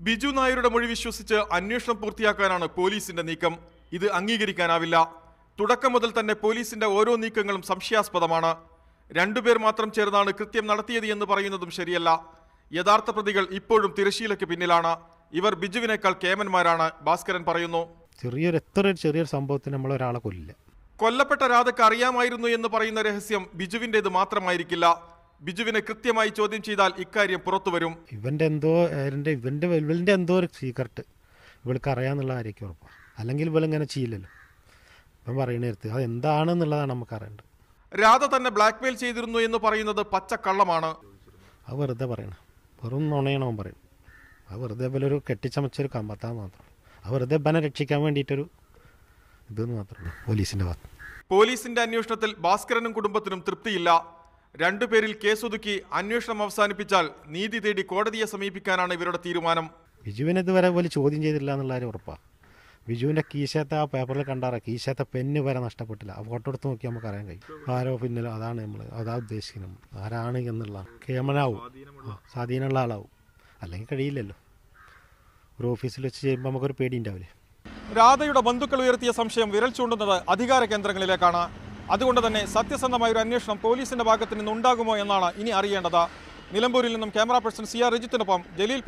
ബിജു നായരുടെ മൊഴി വിശ്വസിച്ച് അന്വേഷണം പൂർത്തിയാക്കാനാണ് പോലീസിന്റെ നീക്കം. ഇത് അംഗീകരിക്കാനാവില്ല. തുടക്കം മുതൽ തന്നെ പോലീസിന്റെ ഓരോ നീക്കങ്ങളും സംശയാസ്പദമാണ്. രണ്ടുപേർ മാത്രം ചേർന്നാണ് കൃത്യം നടത്തിയത് എന്ന് പറയുന്നതും ശരിയല്ല. യഥാർത്ഥ പ്രതികൾ ഇപ്പോഴും തിരശീലയ്ക്ക് പിന്നിലാണ്. ഇവർ ബിജുവിനേക്കാൾ കേമന്മാരാണ്, ഭാസ്കരൻ പറയുന്നു. ചെറിയൊരു സംഭവത്തിന് നമ്മൾ ഒരാളെ കൊല്ലില്ല. കൊല്ലപ്പെട്ട രാധയ്ക്ക് അറിയാമായിരുന്നു എന്ന് പറയുന്ന രഹസ്യം ബിജുവിൻ്റെത് മാത്രമായിരിക്കില്ല. ബിജുവിനെ കൃത്യമായി ചോദ്യം ചെയ്താൽ ഇക്കാര്യം പുറത്തുവരും. ഇവന്റെ എന്തോ ഒരു സീക്രട്ട് ഇവൾക്ക് അറിയാന്നുള്ള കാര്യമൊക്കെ ഉറപ്പാണ്. അല്ലെങ്കിൽ ഇവളിങ്ങനെ ചെയ്യില്ലല്ലോ. ഇവൻ പറയണേർത്ത് അത് എന്താണെന്നുള്ളതാണ് നമുക്ക് അറിയേണ്ടത്. രാധ തന്നെ ബ്ലാക്ക്മെയിൽ ചെയ്തിരുന്നു എന്ന് പറയുന്നത് പച്ചക്കള്ളമാണ്. അത് വെറുതെ പറയണം, വെറും നുണയണം അവൻ പറയും. അത് വെറുതെ പോലൊരു കെട്ടിച്ചമച്ചൊരു കമ്പത്താൻ മാത്രം. അത് വെറുതെ ബനെ രക്ഷിക്കാൻ വേണ്ടിയിട്ടൊരു ഇതെന്ന് മാത്രമേ പോലീസിന്റെ ഭാഗത്ത്. പോലീസിന്റെ അന്വേഷണത്തിൽ ഭാസ്കരനും കുടുംബത്തിനും തൃപ്തിയില്ല. രണ്ടുപേരിൽ കേസൊതുക്കി അന്വേഷണം അവസാനിപ്പിച്ചാൽ നീതി തേടി കോടതിയെ സമീപിക്കാനാണ് ഇവരുടെ തീരുമാനം. ബിജുവിനെ ഇതുവരെ പോലെ ചോദ്യം ചെയ്തില്ല എന്നുള്ള കാര്യം ഉറപ്പാണ്. ബിജുവിൻ്റെ കീശത്തെ ആ പേപ്പറിൽ കണ്ടാറ കീശത്തെ പെന്ന് വരെ നഷ്ടപ്പെട്ടില്ല. ആ ഫോട്ടോ എടുത്ത് നോക്കി നമുക്ക് അറിയാൻ കഴിയും ആരോ പിന്നിൽ. അതാണ് അതാ ഉദ്ദേശിക്കുന്നത്. ആരാണ് എന്നുള്ളതാണ്. കേമനാവും, സ്വാധീനമുള്ള ആളാവും. അല്ലെങ്കിൽ കഴിയില്ലല്ലോ. ഒരു ഓഫീസിൽ വെച്ച് ചെയ്യുമ്പോൾ നമുക്കൊരു പേടി ഉണ്ടാവില്ലേ. രാധയുടെ ബന്ധുക്കൾ ഉയർത്തിയ സംശയം വിരൽ ചൂണ്ടുന്നത് അധികാര കേന്ദ്രങ്ങളിലേക്കാണ്. അതുകൊണ്ട് തന്നെ സത്യസന്ധമായ ഒരു അന്വേഷണം പോലീസിന്റെ ഭാഗത്ത് നിന്നുണ്ടാകുമോ എന്നാണ് ഇനി അറിയേണ്ടത്. നിലമ്പൂരിൽ നിന്നും ക്യാമറ പേഴ്സൺ CR രജിത്തിനൊപ്പം ജലീൽ.